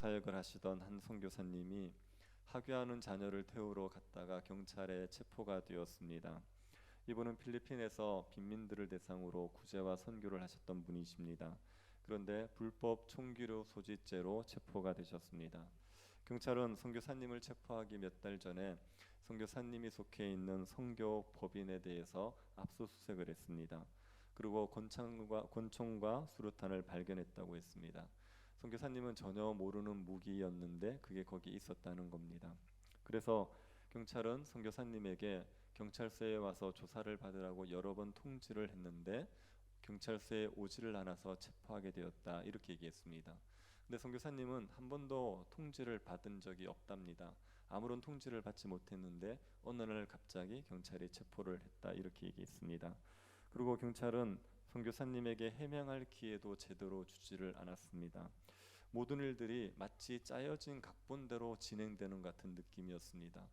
사역을 하시던 한 선교사님이 하교하는 자녀를 태우러 갔다가 경찰에 체포가 되었습니다. 이분은 필리핀에서 빈민들을 대상으로 구제와 선교를 하셨던 분이십니다. 그런데 불법 총기류 소지죄로 체포가 되셨습니다. 경찰은 선교사님을 체포하기 몇 달 전에 선교사님이 속해 있는 선교 법인에 대해서 압수수색을 했습니다. 그리고 권총과 수류탄을 발견했다고 했습니다. 선교사님은 전혀 모르는 무기였는데 그게 거기 있었다는 겁니다. 그래서 경찰은 선교사님에게 경찰서에 와서 조사를 받으라고 여러 번 통지를 했는데 경찰서에 오지를 않아서 체포하게 되었다, 이렇게 얘기했습니다. 근데 선교사님은 한 번도 통지를 받은 적이 없답니다. 아무런 통지를 받지 못했는데 어느 날 갑자기 경찰이 체포를 했다, 이렇게 얘기했습니다. 그리고 경찰은 선교사님에게 해명할 기회도 제대로 주지를 않았습니다. 모든 일들이 마치 짜여진 각본대로 진행되는 같은 느낌이었습니다.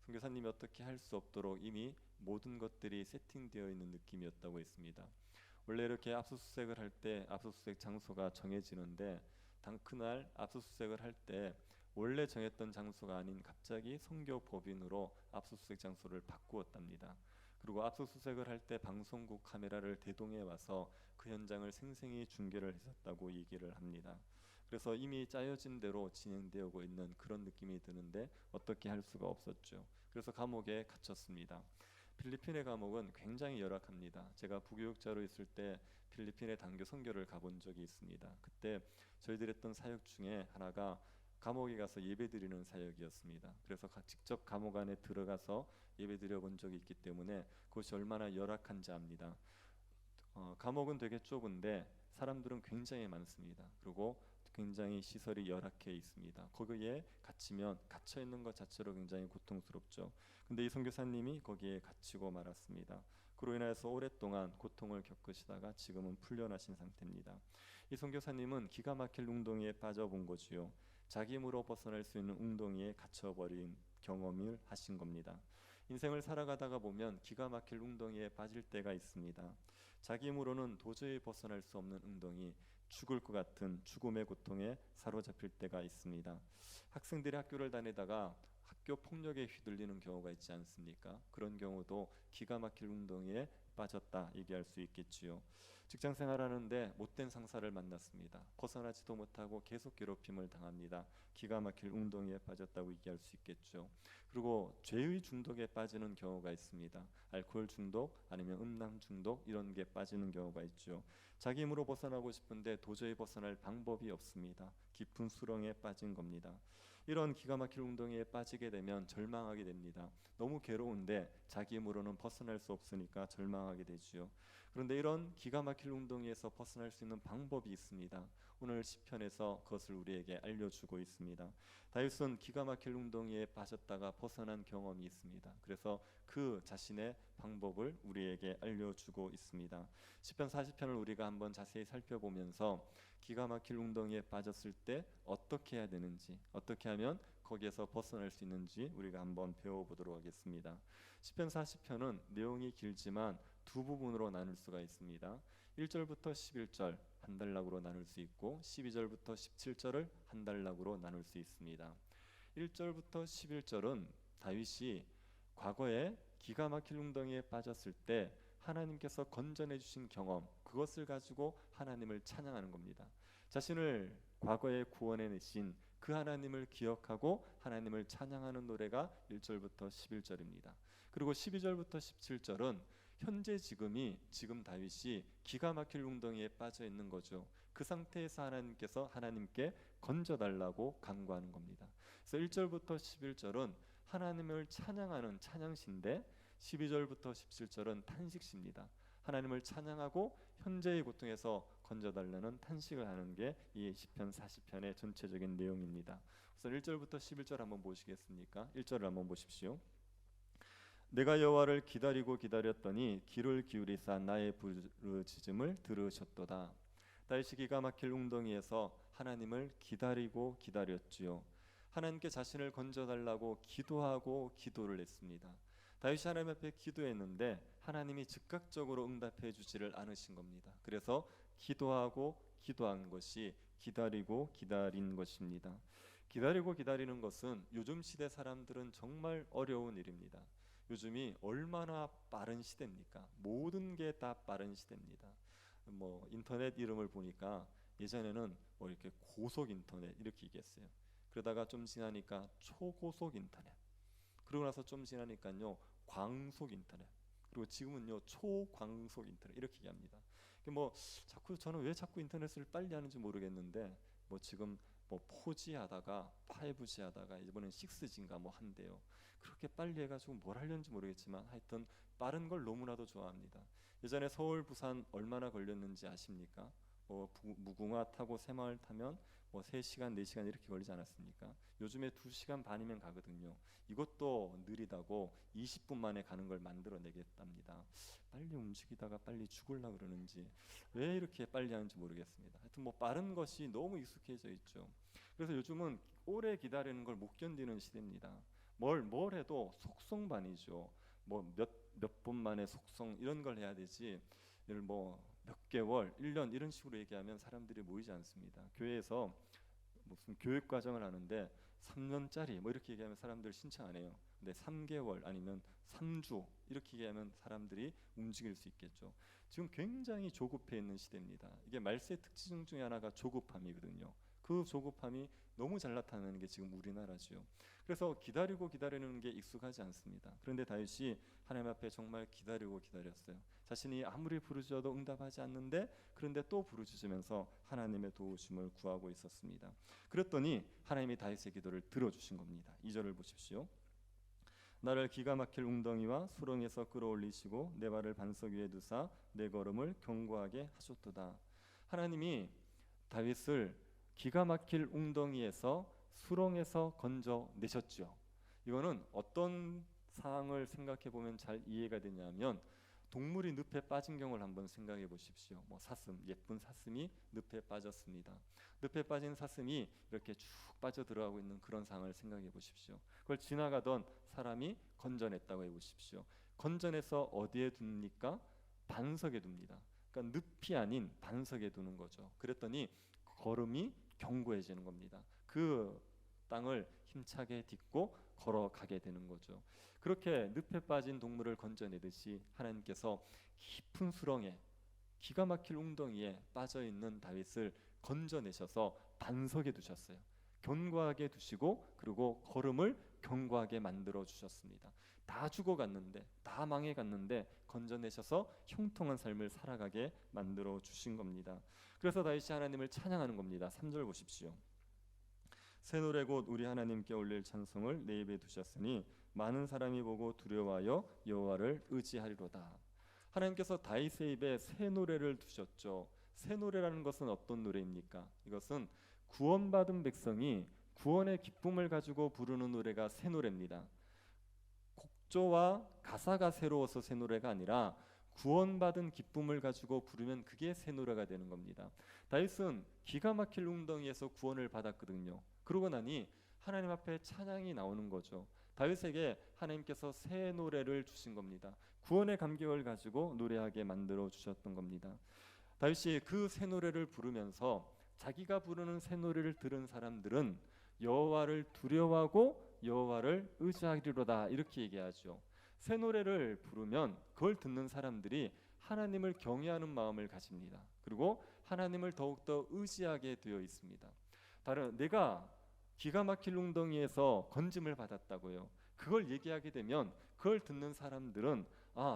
선교사님이 어떻게 할 수 없도록 이미 모든 것들이 세팅되어 있는 느낌이었다고 했습니다. 원래 이렇게 압수수색을 할 때 압수수색 장소가 정해지는데 그날 압수수색을 할 때 원래 정했던 장소가 아닌 갑자기 선교 법인으로 압수수색 장소를 바꾸었답니다. 그리고 압수수색을 할 때 방송국 카메라를 대동해 와서 그 현장을 생생히 중계를 했었다고 얘기를 합니다. 그래서 이미 짜여진 대로 진행되고 있는 그런 느낌이 드는데 어떻게 할 수가 없었죠. 그래서 감옥에 갇혔습니다. 필리핀의 감옥은 굉장히 열악합니다. 제가 부교육자로 있을 때 필리핀의 단교 선교를 가본 적이 있습니다. 그때 저희들이 했던 사역 중에 하나가 감옥에 가서 예배드리는 사역이었습니다. 그래서 직접 감옥 안에 들어가서 예배드려 본 적이 있기 때문에 그것이 얼마나 열악한지 압니다. 감옥은 되게 좁은데 사람들은 굉장히 많습니다. 그리고 굉장히 시설이 열악해 있습니다. 거기에 갇히면 갇혀 있는 것 자체로 굉장히 고통스럽죠. 근데 이 선교사님이 거기에 갇히고 말았습니다. 그로 인해서 오랫동안 고통을 겪으시다가 지금은 풀려나신 상태입니다. 이 선교사님은 기가 막힐 웅덩이에 빠져본 거지요. 자기 힘으로 벗어날 수 있는 웅덩이에 갇혀버린 경험을 하신 겁니다. 인생을 살아가다가 보면 기가 막힐 웅덩이에 빠질 때가 있습니다. 자기 힘으로는 도저히 벗어날 수 없는 웅덩이, 죽을 것 같은 죽음의 고통에 사로잡힐 때가 있습니다. 학생들이 학교를 다니다가 학교 폭력에 휘둘리는 경우가 있지 않습니까? 그런 경우도 기가 막힐 웅덩이에 빠졌다 얘기할 수 있겠지요. 직장 생활하는데 못된 상사를 만났습니다. 벗어나지도 못하고 계속 괴롭힘을 당합니다. 기가 막힐 웅덩이에 빠졌다고 얘기할 수 있겠죠. 그리고 죄의 중독에 빠지는 경우가 있습니다. 알코올 중독 아니면 음란 중독, 이런 게 빠지는 경우가 있죠. 자기 힘으로 벗어나고 싶은데 도저히 벗어날 방법이 없습니다. 깊은 수렁에 빠진 겁니다. 이런 기가 막힐 웅덩이에 빠지게 되면 절망하게 됩니다. 너무 괴로운데 자기 힘으로는 벗어날 수 없으니까 절망하게 되지요. 그런데 이런 기가 막힐 웅덩이에서 벗어날 수 있는 방법이 있습니다. 오늘 시편에서 그것을 우리에게 알려주고 있습니다. 다윗은 기가 막힐 웅덩이에 빠졌다가 벗어난 경험이 있습니다. 그래서 그 자신의 방법을 우리에게 알려주고 있습니다. 시편 40편을 우리가 한번 자세히 살펴보면서 기가 막힐 웅덩이에 빠졌을 때 어떻게 해야 되는지, 어떻게 하면 거기에서 벗어날 수 있는지 우리가 한번 배워보도록 하겠습니다. 시편 40편은 내용이 길지만 두 부분으로 나눌 수가 있습니다. 1절부터 11절 한 단락으로 나눌 수 있고 12절부터 17절을 한 단락으로 나눌 수 있습니다. 1절부터 11절은 다윗이 과거에 기가 막힐 웅덩이에 빠졌을 때 하나님께서 건져내 주신 경험, 그것을 가지고 하나님을 찬양하는 겁니다. 자신을 과거에 구원해 내신 그 하나님을 기억하고 하나님을 찬양하는 노래가 1절부터 11절입니다. 그리고 12절부터 17절은 현재 지금 다윗이 기가 막힐 웅덩이에 빠져 있는 거죠. 그 상태에서 하나님께 건져달라고 간구하는 겁니다. 그래서 1절부터 11절은 하나님을 찬양하는 찬양시인데 12절부터 17절은 탄식시입니다. 하나님을 찬양하고 현재의 고통에서 건져달라는 탄식을 하는 게 이 시편 40편의 전체적인 내용입니다. 우선 1절부터 11절 한번 보시겠습니까? 1절을 한번 보십시오. 내가 여호와를 기다리고 기다렸더니 귀를 기울이사 나의 부르짖음을 들으셨도다. 다윗이 기가 막힐 웅덩이에서 하나님을 기다리고 기다렸지요. 하나님께 자신을 건져달라고 기도하고 기도를 했습니다. 다윗이 하나님 앞에 기도했는데 하나님이 즉각적으로 응답해 주지를 않으신 겁니다. 그래서 기도하고 기도한 것이 기다리고 기다린 것입니다. 기다리고 기다리는 것은 요즘 시대 사람들은 정말 어려운 일입니다. 요즘이 얼마나 빠른 시대입니까? 모든 게 다 빠른 시대입니다. 뭐 인터넷 이름을 보니까 예전에는 뭐 이렇게 고속 인터넷 이렇게 얘기했어요. 그러다가 좀 지나니까 초고속 인터넷. 그러고 나서 좀 지나니까요 광속 인터넷. 그리고 지금은요 초광속 인터넷 이렇게 얘기합니다. 뭐 자꾸 저는 왜 자꾸 인터넷을 빨리 하는지 모르겠는데 뭐 지금 뭐 4G 하다가 5G 하다가 이번엔 6G인가 뭐 한대요. 그렇게 빨리 해가지고 뭘 하려는지 모르겠지만 하여튼 빠른 걸 너무나도 좋아합니다. 예전에 서울 부산 얼마나 걸렸는지 아십니까? 뭐 무궁화 타고 새마을 타면 뭐 3시간 4시간 이렇게 걸리지 않았습니까? 요즘에 2시간 반이면 가거든요. 이것도 느리다고 20분 만에 가는 걸 만들어내겠답니다. 빨리 움직이다가 빨리 죽으려고 그러는지 왜 이렇게 빨리 하는지 모르겠습니다. 하여튼 뭐 빠른 것이 너무 익숙해져 있죠. 그래서 요즘은 오래 기다리는 걸 못 견디는 시대입니다. 뭘 해도 속성반이죠. 뭐 몇 분 만에 속성 이런 걸 해야 되지. 뭐 몇 개월, 1년 이런 식으로 얘기하면 사람들이 모이지 않습니다. 교회에서 무슨 교육 과정을 하는데 3년짜리 뭐 이렇게 얘기하면 사람들 신청 안 해요. 근데 3개월 아니면 3주 이렇게 얘기하면 사람들이 움직일 수 있겠죠. 지금 굉장히 조급해 있는 시대입니다. 이게 말세의 특징 중에 하나가 조급함이거든요. 그 조급함이 너무 잘 나타나는 게 지금 우리나라죠. 그래서 기다리고 기다리는 게 익숙하지 않습니다. 그런데 다윗이 하나님 앞에 정말 기다리고 기다렸어요. 자신이 아무리 부르짖어도 응답하지 않는데 그런데 또 부르짖으면서 하나님의 도우심을 구하고 있었습니다. 그랬더니 하나님이 다윗의 기도를 들어주신 겁니다. 2절을 보십시오. 나를 기가 막힐 웅덩이와 수렁에서 끌어올리시고 내 발을 반석 위에 두사 내 걸음을 견고하게 하셨도다. 하나님이 다윗을 기가 막힐 웅덩이에서 수렁에서 건져내셨죠. 이거는 어떤 상황을 생각해 보면 잘 이해가 되냐면 동물이 늪에 빠진 경우를 한번 생각해 보십시오. 뭐 사슴, 예쁜 사슴이 늪에 빠졌습니다. 늪에 빠진 사슴이 이렇게 쭉 빠져 들어가고 있는 그런 상황을 생각해 보십시오. 그걸 지나가던 사람이 건져냈다고 해 보십시오. 건져내서 어디에 둡니까? 반석에 둡니다. 그러니까 늪이 아닌 반석에 두는 거죠. 그랬더니 걸음이 견고해지는 겁니다. 그 땅을 힘차게 딛고 걸어가게 되는 거죠. 그렇게 늪에 빠진 동물을 건져내듯이 하나님께서 깊은 수렁에 기가 막힐 웅덩이에 빠져있는 다윗을 건져내셔서 반석에 두셨어요. 견고하게 두시고 그리고 걸음을 견고하게 만들어 주셨습니다. 다 죽어갔는데 다 망해갔는데 건져내셔서 형통한 삶을 살아가게 만들어 주신 겁니다. 그래서 다윗이 하나님을 찬양하는 겁니다. 3절 보십시오. 새 노래 곧 우리 하나님께 올릴 찬송을 내 입에 두셨으니 많은 사람이 보고 두려워하여 여호와를 의지하리로다. 하나님께서 다윗의 입에 새 노래를 두셨죠. 새 노래라는 것은 어떤 노래입니까? 이것은 구원받은 백성이 구원의 기쁨을 가지고 부르는 노래가 새 노래입니다. 곡조와 가사가 새로워서 새 노래가 아니라 구원받은 기쁨을 가지고 부르면 그게 새 노래가 되는 겁니다. 다윗은 기가 막힐 웅덩이에서 구원을 받았거든요. 그러고 나니 하나님 앞에 찬양이 나오는 거죠. 다윗에게 하나님께서 새 노래를 주신 겁니다. 구원의 감격을 가지고 노래하게 만들어 주셨던 겁니다. 다윗이 그 새 노래를 부르면서 자기가 부르는 새 노래를 들은 사람들은 여호와를 두려워하고 여호와를 의지하리로다 이렇게 얘기하죠. 새 노래를 부르면 그걸 듣는 사람들이 하나님을 경외하는 마음을 가집니다. 그리고 하나님을 더욱더 의지하게 되어 있습니다. 내가 기가 막힐 웅덩이에서 건짐을 받았다고요. 그걸 얘기하게 되면 그걸 듣는 사람들은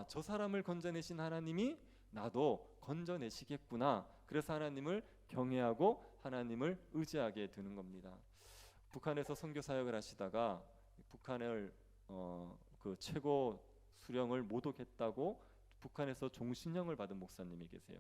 저 사람을 건져내신 하나님이 나도 건져내시겠구나. 그래서 하나님을 경외하고 하나님을 의지하게 되는 겁니다. 북한에서 선교 사역을 하시다가 북한을 그 최고 수령을 모독했다고 북한에서 종신형을 받은 목사님이 계세요.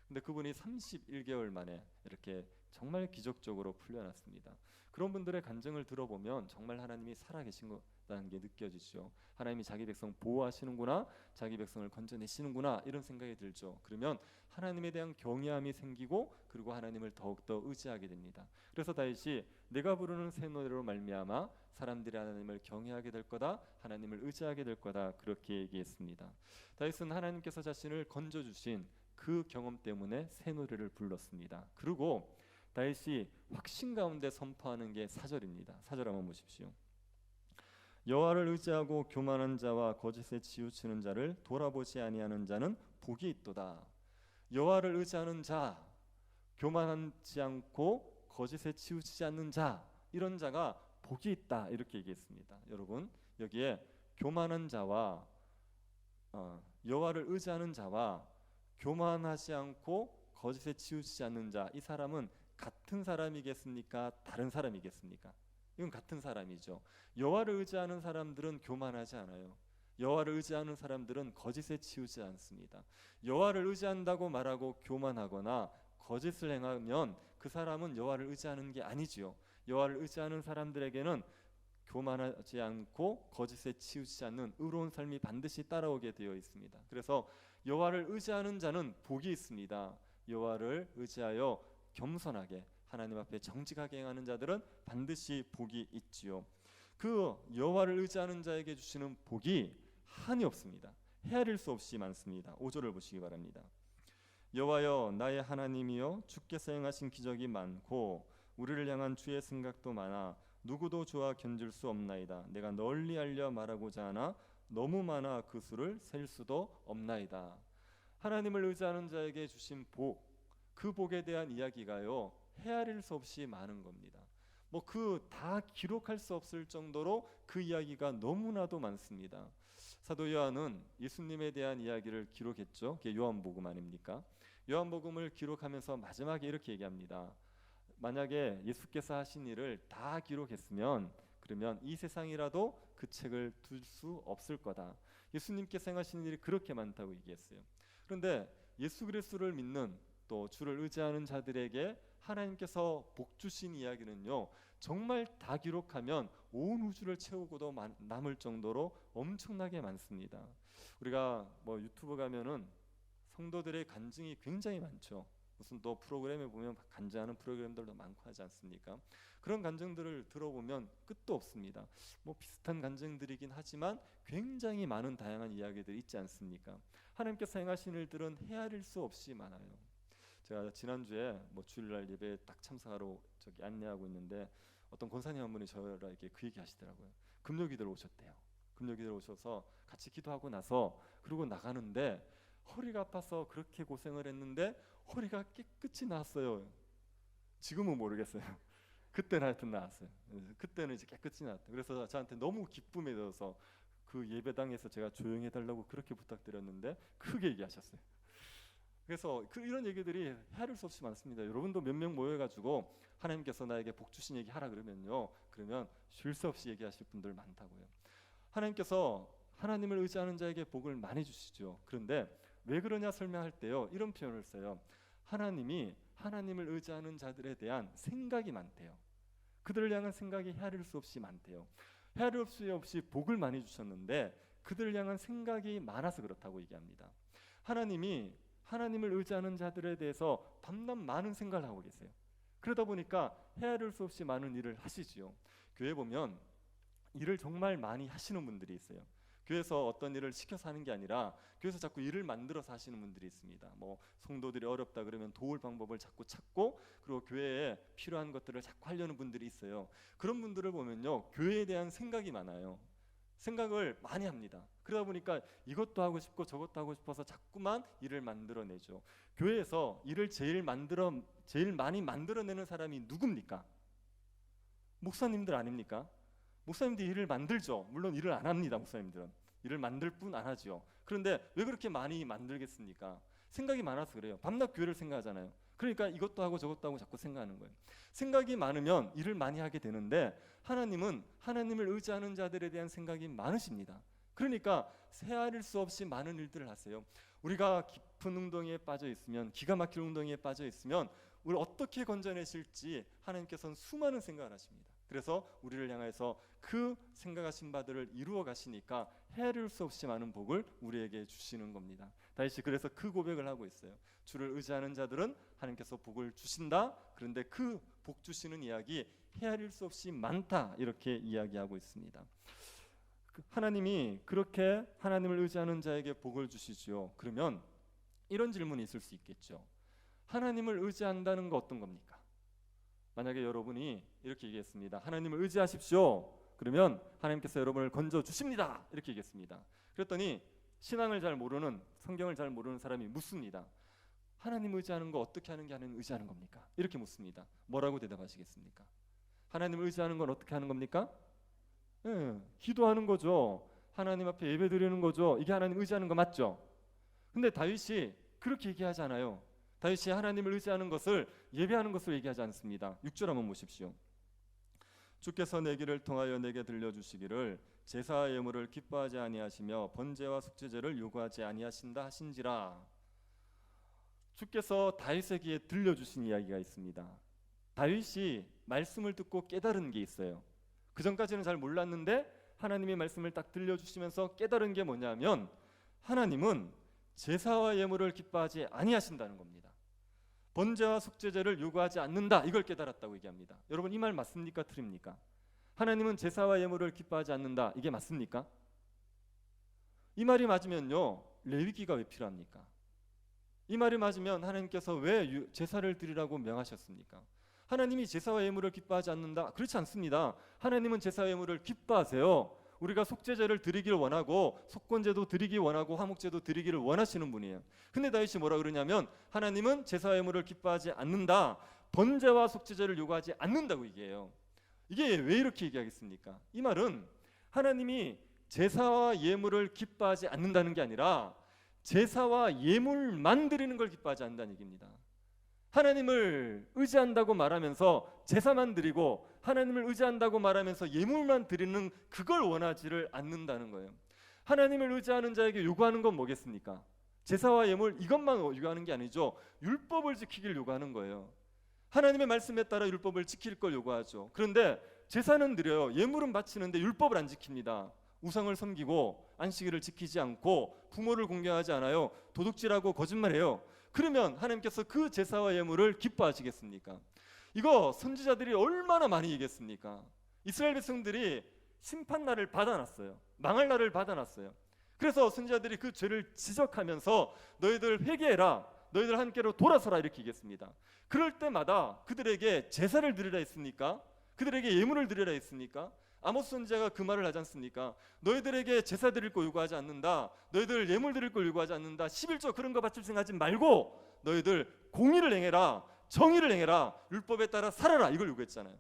근데 그분이 31개월 만에 이렇게 정말 기적적으로 풀려났습니다. 그런 분들의 간증을 들어보면 정말 하나님이 살아계신 거라는 게 느껴지죠. 하나님이 자기 백성 보호하시는구나, 자기 백성을 건져내시는구나 이런 생각이 들죠. 그러면 하나님에 대한 경외함이 생기고 그리고 하나님을 더욱더 의지하게 됩니다. 그래서 다윗이 내가 부르는 새 노래로 말미암아 사람들이 하나님을 경외하게 될 거다, 하나님을 의지하게 될 거다 그렇게 얘기했습니다. 다윗은 하나님께서 자신을 건져주신 그 경험 때문에 새 노래를 불렀습니다. 그리고 다윗이 확신 가운데 선포하는 게 4절입니다. 4절 한번 보십시오. 여호와를 의지하고 교만한 자와 거짓에 치우치는 자를 돌아보지 아니하는 자는 복이 있도다. 여호와를 의지하는 자, 교만하지 않고 거짓에 치우치지 않는 자, 이런 자가 복이 있다, 이렇게 얘기했습니다. 여러분, 여기에 교만한 자와 여호와를 의지하는 자와 교만하지 않고 거짓에 치우치지 않는 자, 이 사람은 같은 사람이겠습니까? 다른 사람이겠습니까? 이건 같은 사람이죠. 여호와를 의지하는 사람들은 교만하지 않아요. 여호와를 의지하는 사람들은 거짓에 치우지 않습니다. 여호와를 의지한다고 말하고 교만하거나 거짓을 행하면 그 사람은 여호와를 의지하는 게 아니지요. 여호와를 의지하는 사람들에게는 교만하지 않고 거짓에 치우치지 않는 의로운 삶이 반드시 따라오게 되어 있습니다. 그래서 여호와를 의지하는 자는 복이 있습니다. 여호와를 의지하여 겸손하게 하나님 앞에 정직하게 행하는 자들은 반드시 복이 있지요. 그 여호와를 의지하는 자에게 주시는 복이 한이 없습니다. 헤아릴 수 없이 많습니다. 5절을 보시기 바랍니다. 여호와여 나의 하나님이여 주께서 행하신 기적이 많고 우리를 향한 주의 생각도 많아 누구도 주와 견줄 수 없나이다. 내가 널리 알려 말하고자 하나 너무 많아 그 수를 셀 수도 없나이다. 하나님을 의지하는 자에게 주신 복, 그 복에 대한 이야기가요 헤아릴 수 없이 많은 겁니다. 뭐 그 다 기록할 수 없을 정도로 그 이야기가 너무나도 많습니다. 사도 요한은 예수님에 대한 이야기를 기록했죠. 그게 요한복음 아닙니까? 요한복음을 기록하면서 마지막에 이렇게 얘기합니다. 만약에 예수께서 하신 일을 다 기록했으면 그러면 이 세상이라도 그 책을 둘 수 없을 거다. 예수님께서 행하신 일이 그렇게 많다고 얘기했어요. 그런데 예수 그리스도를 믿는 또 주를 의지하는 자들에게 하나님께서 복 주신 이야기는요 정말 다 기록하면 온 우주를 채우고도 남을 정도로 엄청나게 많습니다. 우리가 뭐 유튜브 가면은 성도들의 간증이 굉장히 많죠. 무슨 또 프로그램에 보면 간증하는 프로그램들도 많고 하지 않습니까? 그런 간증들을 들어보면 끝도 없습니다. 뭐 비슷한 간증들이긴 하지만 굉장히 많은 다양한 이야기들이 있지 않습니까? 하나님께서 행하신 일들은 헤아릴 수 없이 많아요. 제가 지난주에 뭐 주일날 예배에 딱 참석하러 저기 안내하고 있는데 어떤 권사님 한 분이 저에게 그 얘기 하시더라고요. 금요기들 오셨대요. 금요기들 오셔서 같이 기도하고 나서 그러고 나가는데 허리가 아파서 그렇게 고생을 했는데 허리가 깨끗이 나았어요. 지금은 모르겠어요. 그때는 하여튼 나았어요. 그때는 이제 깨끗이 나았다. 그래서 저한테 너무 기쁨이 되어서 그 예배당에서 제가 조용히 해달라고 그렇게 부탁드렸는데 크게 얘기하셨어요. 그래서 이런 얘기들이 헤아릴 수 없이 많습니다. 여러분도 몇 명 모여가지고 하나님께서 나에게 복 주신 얘기 하라 그러면 쉴 새 없이 얘기하실 분들 많다고요. 하나님께서 하나님을 의지하는 자에게 복을 많이 주시죠. 그런데 왜 그러냐 설명할 때요 이런 표현을 써요. 하나님이 하나님을 의지하는 자들에 대한 생각이 많대요. 그들을 향한 생각이 헤아릴 수 없이 많대요. 헤아릴 수 없이 복을 많이 주셨는데 그들을 향한 생각이 많아서 그렇다고 얘기합니다. 하나님이 하나님을 의지하는 자들에 대해서 밤낮 많은 생각을 하고 계세요. 그러다 보니까 헤아릴 수 없이 많은 일을 하시지요. 교회 보면 일을 정말 많이 하시는 분들이 있어요. 교회에서 어떤 일을 시켜서 하는 게 아니라 교회에서 자꾸 일을 만들어서 하시는 분들이 있습니다. 뭐 성도들이 어렵다 그러면 도울 방법을 자꾸 찾고 그리고 교회에 필요한 것들을 자꾸 하려는 분들이 있어요. 그런 분들을 보면요 교회에 대한 생각이 많아요. 생각을 많이 합니다. 그러다 보니까 이것도 하고 싶고 저것도 하고 싶어서 자꾸만 일을 만들어내죠. 교회에서 일을 제일 많이 만들어내는 사람이 누굽니까? 목사님들 아닙니까? 목사님들이 일을 만들죠. 물론 일을 안 합니다. 목사님들은 일을 만들 뿐 안 하죠. 그런데 왜 그렇게 많이 만들겠습니까? 생각이 많아서 그래요. 밤낮 교회를 생각하잖아요. 그러니까 이것도 하고 저것도 하고 자꾸 생각하는 거예요. 생각이 많으면 일을 많이 하게 되는데 하나님은 하나님을 의지하는 자들에 대한 생각이 많으십니다. 그러니까 헤아릴 수 없이 많은 일들을 하세요. 우리가 깊은 웅덩이에 빠져 있으면 기가 막힐 웅덩이에 빠져 있으면 우리를 어떻게 건져내실지 하나님께서는 수많은 생각을 하십니다. 그래서 우리를 향해서 그 생각하신 바들을 이루어 가시니까 헤아릴 수 없이 많은 복을 우리에게 주시는 겁니다. 다윗이 그래서 그 고백을 하고 있어요. 주를 의지하는 자들은 하나님께서 복을 주신다. 그런데 그 복 주시는 이야기 헤아릴 수 없이 많다. 이렇게 이야기하고 있습니다. 하나님이 그렇게 하나님을 의지하는 자에게 복을 주시지요. 그러면 이런 질문이 있을 수 있겠죠. 하나님을 의지한다는 거 어떤 겁니까? 만약에 여러분이 이렇게 얘기했습니다. 하나님을 의지하십시오. 그러면 하나님께서 여러분을 건져 주십니다. 이렇게 얘기했습니다. 그랬더니 신앙을 잘 모르는, 성경을 잘 모르는 사람이 묻습니다. 하나님 의지하는 거 어떻게 하는 게 하나님 의지하는 겁니까? 이렇게 묻습니다. 뭐라고 대답하시겠습니까? 하나님 의지하는 건 어떻게 하는 겁니까? 기도하는 거죠. 하나님 앞에 예배 드리는 거죠. 이게 하나님 의지하는 거 맞죠? 근데 다윗이 그렇게 얘기하지 않아요. 다윗이 하나님을 의지하는 것을, 예배하는 것을 얘기하지 않습니다. 6절 한번 보십시오. 주께서 내 길을 통하여 내게 들려주시기를 제사와 예물을 기뻐하지 아니하시며 번제와 속죄제를 요구하지 아니하신다 하신지라. 주께서 다윗에게 들려주신 이야기가 있습니다. 다윗이 말씀을 듣고 깨달은 게 있어요. 그 전까지는 잘 몰랐는데 하나님의 말씀을 딱 들려주시면서 깨달은 게 뭐냐면 하나님은 제사와 예물을 기뻐하지 아니하신다는 겁니다. 번제와 속죄제를 요구하지 않는다, 이걸 깨달았다고 얘기합니다. 여러분 이 말 맞습니까? 틀립니까? 하나님은 제사와 예물을 기뻐하지 않는다, 이게 맞습니까? 이 말이 맞으면요, 레위기가 왜 필요합니까? 이 말이 맞으면 하나님께서 왜 제사를 드리라고 명하셨습니까? 하나님이 제사와 예물을 기뻐하지 않는다, 그렇지 않습니다. 하나님은 제사와 예물을 기뻐하세요. 우리가 속죄제를 드리기를 원하고 속건제도 드리기 원하고 화목제도 드리기를 원하시는 분이에요. 근데 다윗이 뭐라 그러냐면 하나님은 제사와 예물을 기뻐하지 않는다, 번제와 속죄제를 요구하지 않는다고 얘기해요. 이게 왜 이렇게 얘기하겠습니까? 이 말은 하나님이 제사와 예물을 기뻐하지 않는다는 게 아니라 제사와 예물만 드리는 걸 기뻐하지 않는다는 얘기입니다. 하나님을 의지한다고 말하면서 제사만 드리고 하나님을 의지한다고 말하면서 예물만 드리는 그걸 원하지를 않는다는 거예요. 하나님을 의지하는 자에게 요구하는 건 뭐겠습니까? 제사와 예물 이것만 요구하는 게 아니죠. 율법을 지키길 요구하는 거예요. 하나님의 말씀에 따라 율법을 지킬 걸 요구하죠. 그런데 제사는 드려요. 예물은 바치는데 율법을 안 지킵니다. 우상을 섬기고 안식일을 지키지 않고 부모를 공경하지 않아요. 도둑질하고 거짓말해요. 그러면 하나님께서 그 제사와 예물을 기뻐하시겠습니까? 이거 선지자들이 얼마나 많이 얘기했습니까? 이스라엘 백성들이 심판날을 받아놨어요. 망할 날을 받아놨어요. 그래서 선지자들이 그 죄를 지적하면서 너희들 회개해라, 너희들 함께로 돌아서라 이렇게 얘기했습니다. 그럴 때마다 그들에게 제사를 드리라 했습니까? 그들에게 예물을 드리라 했습니까? 아모스 선지자가 그 말을 하지 않습니까? 너희들에게 제사 드릴 거 요구하지 않는다, 너희들 예물 드릴 걸 요구하지 않는다, 11조 그런 거 바칠 생각하지 말고 너희들 공의를 행해라, 정의를 행해라, 율법에 따라 살아라, 이걸 요구했잖아요.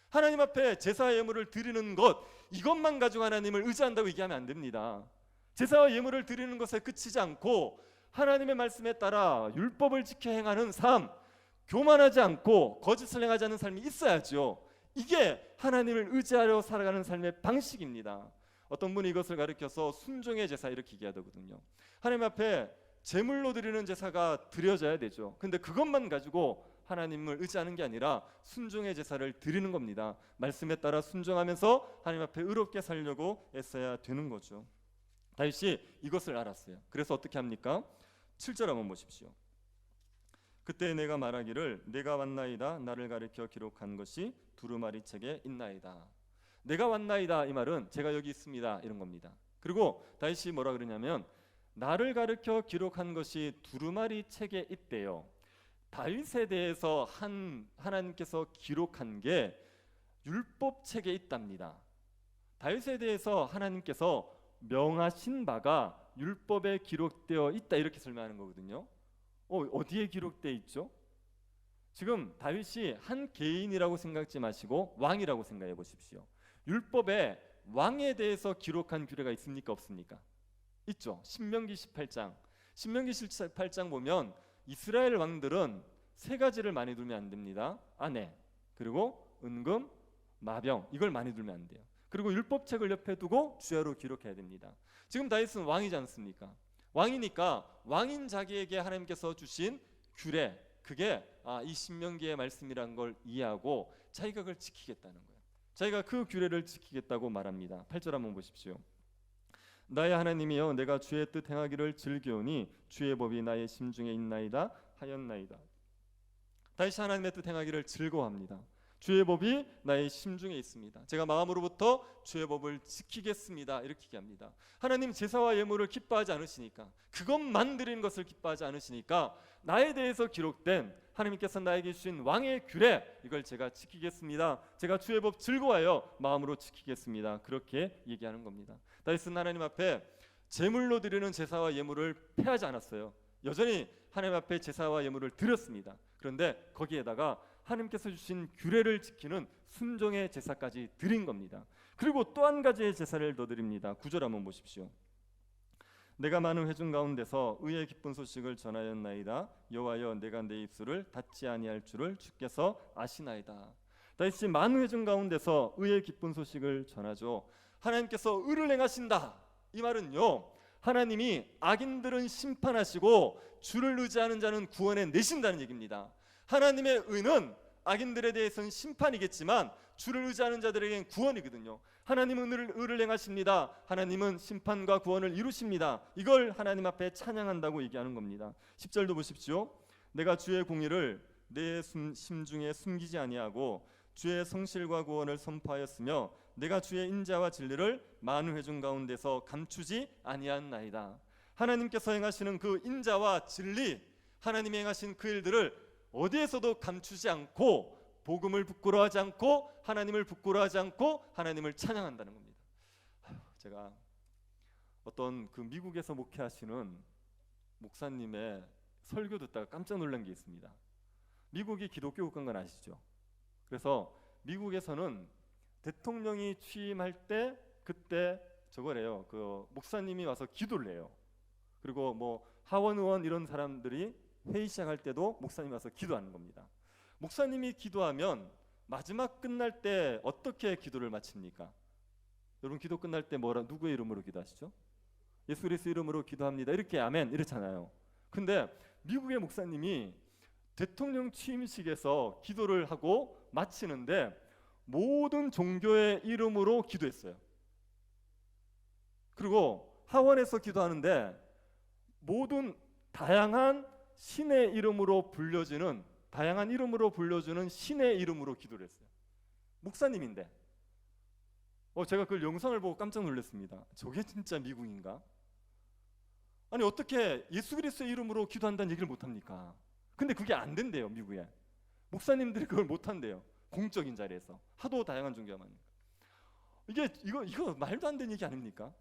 하나님 앞에 제사 예물을 드리는 것, 이것만 가지고 하나님을 의지한다고 얘기하면 안 됩니다. 제사와 예물을 드리는 것에 그치지 않고 하나님의 말씀에 따라 율법을 지켜 행하는 삶, 교만하지 않고 거짓을 행하지 않는 삶이 있어야죠. 이게 하나님을 의지하려 살아가는 삶의 방식입니다. 어떤 분이 이것을 가르쳐서 순종의 제사 이렇게 얘기하거든요. 하나님 앞에 제물로 드리는 제사가 드려져야 되죠. 근데 그것만 가지고 하나님을 의지하는 게 아니라 순종의 제사를 드리는 겁니다. 말씀에 따라 순종하면서 하나님 앞에 의롭게 살려고 애써야 되는 거죠. 다윗이 이것을 알았어요. 그래서 어떻게 합니까? 7절 한번 보십시오. 그때 내가 말하기를 내가 왔나이다, 나를 가리켜 기록한 것이 두루마리 책에 있나이다. 내가 왔나이다, 이 말은 제가 여기 있습니다 이런 겁니다. 그리고 다윗이 뭐라 그러냐면 나를 가리켜 기록한 것이 두루마리 책에 있대요. 다윗에 대해서 하나님께서 기록한 게 율법 책에 있답니다. 다윗에 대해서 하나님께서 명하신 바가 율법에 기록되어 있다 이렇게 설명하는 거거든요. 어디에 기록되어 있죠? 지금 다윗이 한 개인이라고 생각지 마시고 왕이라고 생각해 보십시오. 율법에 왕에 대해서 기록한 규례가 있습니까? 없습니까? 있죠. 신명기 18장. 신명기 18장 보면 이스라엘 왕들은 세 가지를 많이 두면 안 됩니다. 아내, 그리고 은금, 마병, 이걸 많이 두면 안 돼요. 그리고 율법책을 옆에 두고 주야로 기록해야 됩니다. 지금 다윗은 왕이지 않습니까? 왕이니까 왕인 자기에게 하나님께서 주신 규례, 그게 이 신명기의 말씀이라는 걸 이해하고 자기가 그걸 지키겠다는 거예요. 자기가 그 규례를 지키겠다고 말합니다. 8절 한번 보십시오. 나의 하나님이여, 내가 주의 뜻 행하기를 즐기오니 주의 법이 나의 심중에 있나이다 하였나이다. 다윗이 하나님의 뜻 행하기를 즐거워합니다. 주의 법이 나의 심중에 있습니다. 제가 마음으로부터 주의 법을 지키겠습니다. 이렇게 얘기합니다. 하나님 제사와 예물을 기뻐하지 않으시니까, 그것만 드리는 것을 기뻐하지 않으시니까 나에 대해서 기록된 하나님께서 나에게 주신 왕의 규례, 이걸 제가 지키겠습니다. 제가 주의 법 즐거워하여 마음으로 지키겠습니다. 그렇게 얘기하는 겁니다. 다윗은 하나님 앞에 제물로 드리는 제사와 예물을 패하지 않았어요. 여전히 하나님 앞에 제사와 예물을 드렸습니다. 그런데 거기에다가 하나님께서 주신 규례를 지키는 순종의 제사까지 드린 겁니다. 그리고 또 한 가지의 제사를 더 드립니다. 9절 한번 보십시오. 내가 많은 회중 가운데서 의의 기쁜 소식을 전하였나이다. 여호와여, 내가 내 입술을 닫지 아니할 줄을 주께서 아시나이다. 다윗이 많은 회중 가운데서 의의 기쁜 소식을 전하죠. 하나님께서 의를 행하신다. 이 말은요, 하나님이 악인들은 심판하시고 주를 의지하는 자는 구원해 내신다는 얘기입니다. 하나님의 의는 악인들에 대해서는 심판이겠지만 주를 의지하는 자들에게는 구원이거든요. 하나님은 의를 행하십니다. 하나님은 심판과 구원을 이루십니다. 이걸 하나님 앞에 찬양한다고 얘기하는 겁니다. 10절도 보십시오. 내가 주의 공의를 내 심중에 숨기지 아니하고 주의 성실과 구원을 선포하였으며 내가 주의 인자와 진리를 많은 회중 가운데서 감추지 아니하나이다. 하나님께서 행하시는 그 인자와 진리, 하나님이 행하신 그 일들을 어디에서도 감추지 않고, 복음을 부끄러워하지 않고, 하나님을 부끄러워하지 않고 하나님을 찬양한다는 겁니다. 제가 어떤 그 미국에서 목회하시는 목사님의 설교 듣다가 깜짝 놀란 게 있습니다. 미국이 기독교 국가인 건 아시죠? 그래서 미국에서는 대통령이 취임할 때 그때 저거래요. 그 목사님이 와서 기도를 해요. 그리고 뭐 하원 의원 이런 사람들이 회의 시작할 때도 목사님이 와서 기도하는 겁니다. 목사님이 기도하면 마지막 끝날 때 어떻게 기도를 마칩니까? 여러분 기도 끝날 때 누구의 이름으로 기도하시죠? 예수 그리스도 이름으로 기도합니다. 이렇게 아멘 이렇잖아요. 근데 미국의 목사님이 대통령 취임식에서 기도를 하고 마치는데 모든 종교의 이름으로 기도했어요. 그리고 하원에서 기도하는데 모든 다양한 신의 이름으로 불려지는, 다양한 이름으로 불려주는 신의 이름으로 기도를 했어요. 목사님인데 제가 그 영상을 보고 깜짝 놀랐습니다. 저게 진짜 미국인가? 아니 어떻게 예수 그리스도의 이름으로 기도한다는 얘기를 못합니까? 근데 그게 안 된대요. 미국에 목사님들이 그걸 못한대요. 공적인 자리에서 하도 다양한 종교가 많으니까. 이거 말도 안 되는 얘기 아닙니까?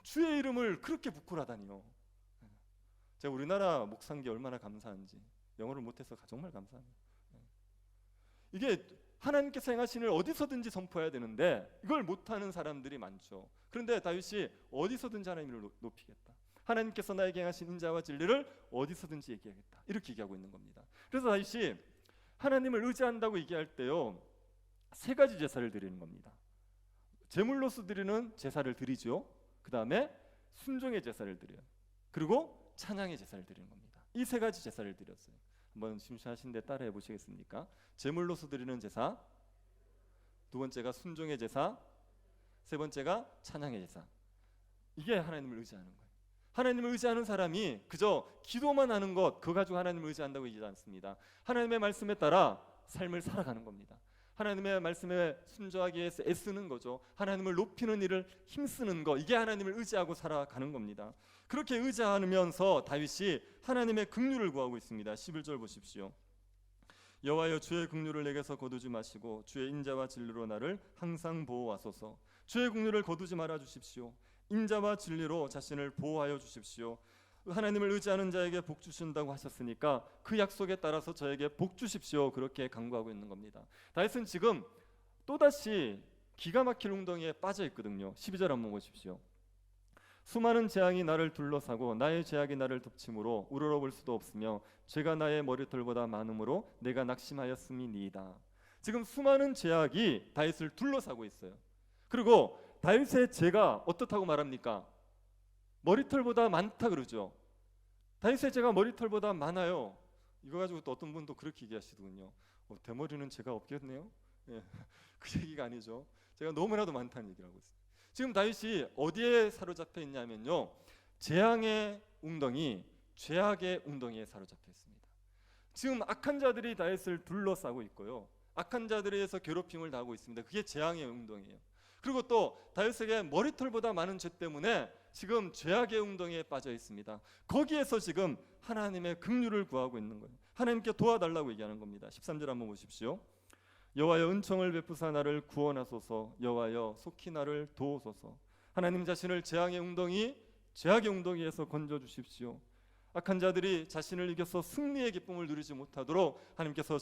주의 이름을 그렇게 부끄러워하다니요. 제가 우리나라 목사인 얼마나 감사한지, 영어를 못해서 정말 감사합니다. 이게 하나님께서 행하신 일 어디서든지 선포해야 되는데 이걸 못하는 사람들이 많죠. 그런데 다윗이 어디서든지 하나님을 높이겠다, 하나님께서 나에게 행하신 인자와 진리를 어디서든지 얘기하겠다, 이렇게 얘기하고 있는 겁니다. 그래서 다윗이 하나님을 의지한다고 얘기할 때요, 세 가지 제사를 드리는 겁니다. 제물로서 드리는 제사를 드리죠. 그 다음에 순종의 제사를 드려요. 그리고 찬양의 제사를 드리는 겁니다. 이 세 가지 제사를 드렸어요. 한번 심심하신데 따라해 보시겠습니까? 제물로서 드리는 제사, 두 번째가 순종의 제사, 세 번째가 찬양의 제사. 이게 하나님을 의지하는 거예요. 하나님을 의지하는 사람이 그저 기도만 하는 것, 그거 가지고 하나님을 의지한다고 얘기하지 않습니다. 하나님의 말씀에 따라 삶을 살아가는 겁니다. 하나님의 말씀에 순종하기 위해서 애쓰는 거죠. 하나님을 높이는 일을 힘쓰는 거, 이게 하나님을 의지하고 살아가는 겁니다. 그렇게 의지하면서 다윗이 하나님의 긍휼을 구하고 있습니다. 11절 보십시오. 여호와여, 주의 긍휼을 내게서 거두지 마시고 주의 인자와 진리로 나를 항상 보호하소서. 주의 긍휼을 거두지 말아 주십시오. 인자와 진리로 자신을 보호하여 주십시오. 하나님을 의지하는 자에게 복 주신다고 하셨으니까 그 약속에 따라서 저에게 복 주십시오. 그렇게 간구하고 있는 겁니다. 다윗은 지금 또다시 기가 막힐 웅덩이에 빠져 있거든요. 12절 한번 보십시오. 수많은 재앙이 나를 둘러싸고 나의 죄악이 나를 덮침으로 우러러볼 수도 없으며 죄가 나의 머리털보다 많음으로 내가 낙심하였음이니이다. 지금 수많은 죄악이 다윗을 둘러싸고 있어요. 그리고 다윗의 죄가 어떻다고 말합니까? 머리털보다 많다 그러죠. 다윗의 죄가 머리털보다 많아요. 이거 가지고 또 어떤 분도 그렇게 얘기하시더군요. 대머리는 죄가 없겠네요. 예, 그 얘기가 아니죠. 제가 너무나도 많다는 얘기를 하고 있어요. 지금 다윗이 어디에 사로잡혀 있냐면요, 재앙의 웅덩이, 죄악의 웅덩이에 사로잡혀 있습니다. 지금 악한 자들이 다윗을 둘러싸고 있고요, 악한 자들에 의해서 괴롭힘을 당하고 있습니다. 그게 재앙의 운동이에요. 그리고 또 다윗에게 머리털보다 많은 죄 때문에 지금 죄악의 운동에 빠져 있습니다. 거기에서 지금 하나님의 긍휼을 구하고 있는 거예요. 하나님께 도와달라고 얘기하는 겁니다. 13절 한번 보십시오. 여호와여 은총을 베푸사 나를 구원하소서. 여호와여 속히 나를 도우소서. 하나님 자신을 죄악의 운동에서 건져주십시오. 악한 자들이 자신을 이겨서 승리의 기쁨을 누리지 못하도록 하나님께서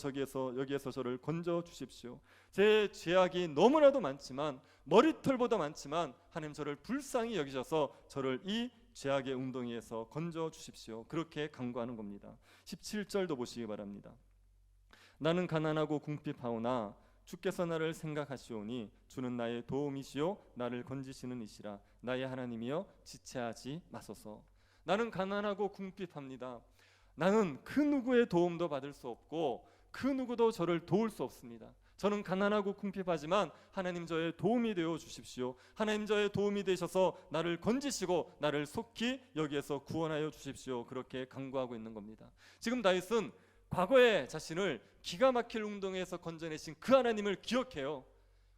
여기에서 저를 건져주십시오. 제 죄악이 너무나도 많지만, 머리털보다 많지만 하나님 저를 불쌍히 여기셔서 저를 이 죄악의 웅덩이에서 건져주십시오. 그렇게 간구하는 겁니다. 17절도 보시기 바랍니다. 나는 가난하고 궁핍하오나 주께서 나를 생각하시오니 주는 나의 도움이시요 나를 건지시는 이시라. 나의 하나님이여 지체하지 마소서. 나는 가난하고 궁핍합니다. 나는 그 누구의 도움도 받을 수 없고 그 누구도 저를 도울 수 없습니다. 저는 가난하고 궁핍하지만 하나님 저의 도움이 되어 주십시오. 하나님 저의 도움이 되셔서 나를 건지시고 나를 속히 여기에서 구원하여 주십시오. 그렇게 간구하고 있는 겁니다. 지금 다윗은 과거의 자신을 기가 막힐 운동에서 건져내신 그 하나님을 기억해요.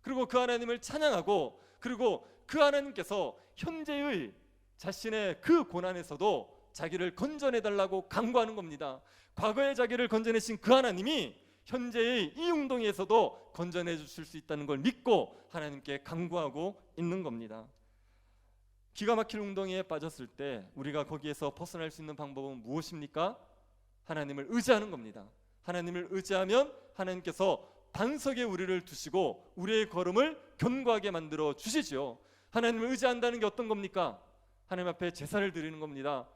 그리고 그 하나님을 찬양하고, 그리고 그 하나님께서 현재의 자신의 그 고난에서도 자기를 건져내달라고 간구하는 겁니다. 과거의 자기를 건져내신 그 하나님이 현재의 이 운동에서도 건져내 주실 수 있다는 걸 믿고 하나님께 간구하고 있는 겁니다. 기가 막힐 운동에 빠졌을 때 우리가 거기에서 벗어날 수 있는 방법은 무엇입니까? 하나님을 의지하는 겁니다. 하나님을 의지하면 하나님께서 반석에 우리를 두시고 우리의 걸음을 견고하게 만들어 주시지요. 하나님을 의지한다는 게 어떤 겁니까? 하나님 앞에 제사를 드리는 겁니다.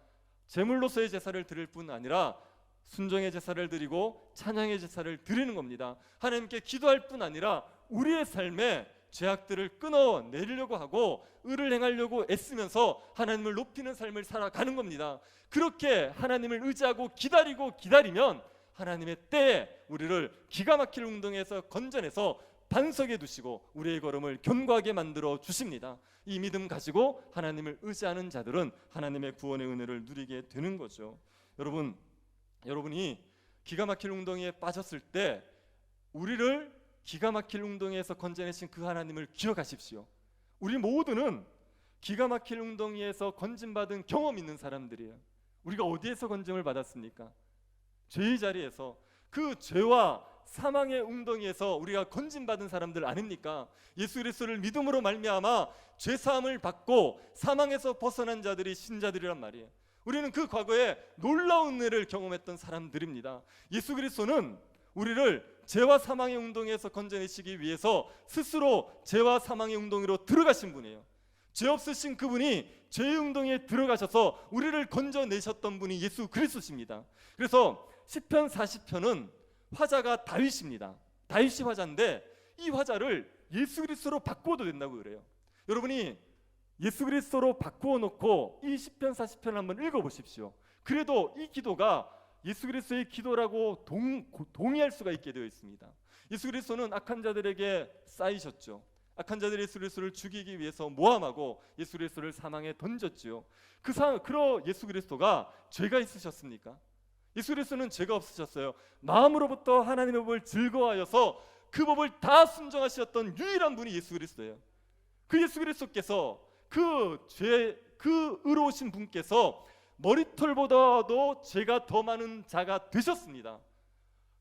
제물로서의 제사를 드릴 뿐 아니라 순종의 제사를 드리고 찬양의 제사를 드리는 겁니다. 하나님께 기도할 뿐 아니라 우리의 삶에 죄악들을 끊어내려고 하고 의를 행하려고 애쓰면서 하나님을 높이는 삶을 살아가는 겁니다. 그렇게 하나님을 의지하고 기다리면 하나님의 때에 우리를 기가 막힐 운동에서 건져내서 반석에 두시고 우리의 걸음을 견고하게 만들어 주십니다. 이 믿음 가지고 하나님을 의지하는 자들은 하나님의 구원의 은혜를 누리게 되는 거죠. 여러분이 기가 막힐 운동에 빠졌을 때 우리를 기가 막힐 운동에서 건져내신 그 하나님을 기억하십시오. 우리 모두는 기가 막힐 웅덩이에서 건짐받은 경험 있는 사람들이에요. 우리가 어디에서 건짐을 받았습니까? 죄의 자리에서, 그 죄와 사망의 웅덩이에서 우리가 건짐받은 사람들 아닙니까? 예수 그리스도를 믿음으로 말미암아 죄사함을 받고 사망에서 벗어난 자들이 신자들이란 말이에요. 우리는 그 과거에 놀라운 은혜를 경험했던 사람들입니다. 예수 그리스도는 우리를 죄와 사망의 웅덩이에서 건져내시기 위해서 스스로 죄와 사망의 웅덩이로 들어가신 분이에요. 죄 없으신 그분이 죄의 웅덩이에 들어가셔서 우리를 건져내셨던 분이 예수 그리스도십니다. 그래서 시편 40편은 화자가 다윗입니다. 다윗이 화자인데 이 화자를 예수 그리스도로 바꾸어도 된다고 그래요. 여러분이 예수 그리스도로 바꾸어 놓고 이 시편 40편을 한번 읽어보십시오. 그래도 이 기도가 예수 그리스도의 기도라고 동의할 수가 있게 되어 있습니다. 예수 그리스도는 악한 자들에게 쌓이셨죠. 악한 자들이 예수 그리스도를 죽이기 위해서 모함하고 예수 그리스도를 사망에 던졌지요. 그러 예수 그리스도가 죄가 있으셨습니까? 예수 그리스도는 죄가 없으셨어요. 마음으로부터 하나님의 법을 즐거워하여서 그 법을 다 순종하셨던 유일한 분이 예수 그리스도예요. 그 예수 그리스도께서 그 의로우신 분께서 머리털보다도 죄가 더 많은 자가 되셨습니다.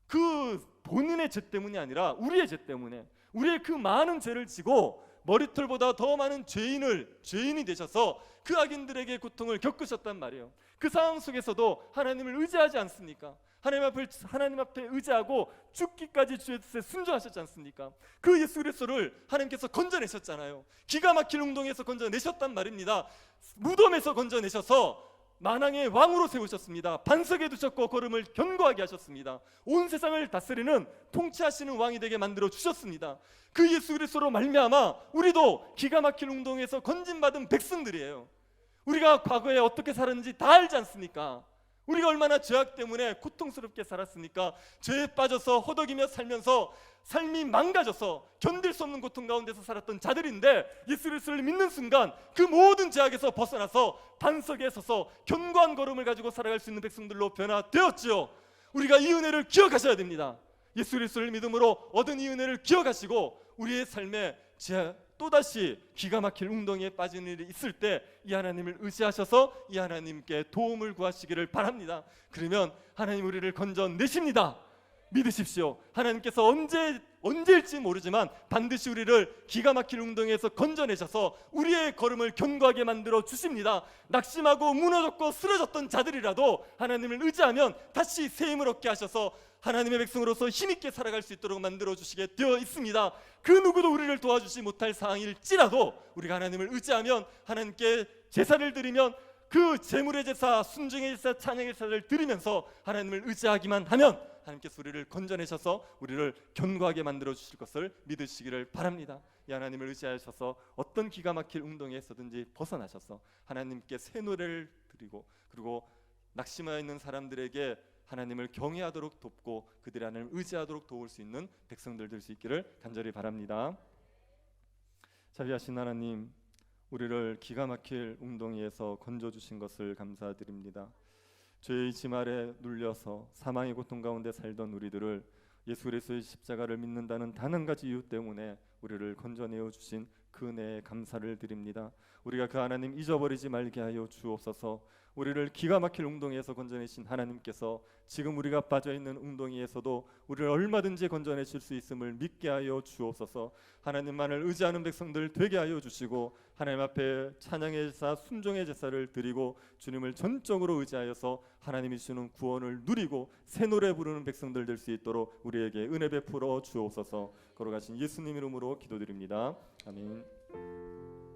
그 본인의 죄 때문이 아니라 우리의 죄 때문에, 우리의 그 많은 죄를 지고 머리털보다 더 많은 죄인이 되셔서 그 악인들에게 고통을 겪으셨단 말이에요. 그 상황 속에서도 하나님을 의지하지 않습니까? 하나님 앞에 의지하고 죽기까지 주의 뜻에 순종하셨지 않습니까? 그 예수 그리스도를 하나님께서 건져내셨잖아요. 기가 막힐 운동에서 건져내셨단 말입니다. 무덤에서 건져내셔서 만왕의 왕으로 세우셨습니다. 반석에 두셨고 걸음을 견고하게 하셨습니다. 온 세상을 다스리는 통치하시는 왕이 되게 만들어 주셨습니다. 그 예수 그리스도로 말미암아 우리도 기가 막힐 운동에서 건진받은 백성들이에요. 우리가 과거에 어떻게 살았는지 다 알지 않습니까? 우리가 얼마나 죄악 때문에 고통스럽게 살았습니까? 죄에 빠져서 허덕이며 살면서 삶이 망가져서 견딜 수 없는 고통 가운데서 살았던 자들인데 예수 그리스도를 믿는 순간 그 모든 죄악에서 벗어나서 반석에 서서 견고한 걸음을 가지고 살아갈 수 있는 백성들로 변화되었지요. 우리가 이 은혜를 기억하셔야 됩니다. 예수 그리스도를 믿음으로 얻은 이 은혜를 기억하시고 우리의 삶에 또다시 기가 막힐 웅덩이에 빠진 일이 있을 때 이 하나님을 의지하셔서 이 하나님께 도움을 구하시기를 바랍니다. 그러면 하나님 우리를 건져내십니다. 믿으십시오. 하나님께서 언제일지 모르지만 반드시 우리를 기가 막힐 웅덩이에서 건져내셔서 우리의 걸음을 견고하게 만들어 주십니다. 낙심하고 무너졌고 쓰러졌던 자들이라도 하나님을 의지하면 다시 새 힘을 얻게 하셔서 하나님의 백성으로서 힘있게 살아갈 수 있도록 만들어 주시게 되어 있습니다. 그 누구도 우리를 도와주지 못할 상황일지라도 우리가 하나님을 의지하면, 하나님께 제사를 드리면 그 제물의 제사, 순종의 제사, 찬양의 제사를 드리면서 하나님을 의지하기만 하면 하나님께서 우리를 건져내셔서 우리를 견고하게 만들어 주실 것을 믿으시기를 바랍니다. 이 하나님을 의지하셔서 어떤 기가 막힐 웅덩이에서든지 벗어나셔서 하나님께 새 노래를 드리고, 그리고 낙심하여 있는 사람들에게 하나님을 경외하도록 돕고 그들이 하나님을 의지하도록 도울 수 있는 백성들 될 수 있기를 간절히 바랍니다. 자비하신 하나님, 우리를 기가 막힐 웅덩이에서 건져주신 것을 감사드립니다. 죄의 짐 아래 눌려서 사망의 고통 가운데 살던 우리들을 예수 그리스도의 십자가를 믿는다는 단 한 가지 이유 때문에 우리를 건져내어 주신 그 은혜에 감사를 드립니다. 우리가 그 하나님 잊어버리지 말게 하여 주옵소서. 우리를 기가 막힐 웅덩이에서 건져내신 하나님께서 지금 우리가 빠져있는 웅덩이에서도 우리를 얼마든지 건져내실 수 있음을 믿게 하여 주옵소서. 하나님만을 의지하는 백성들 되게 하여 주시고 하나님 앞에 찬양의 제사, 순종의 제사를 드리고 주님을 전적으로 의지하여서 하나님이 주시는 구원을 누리고 새 노래 부르는 백성들 될 수 있도록 우리에게 은혜 베풀어 주옵소서. 걸어가신 예수님 이름으로 기도드립니다. 아멘.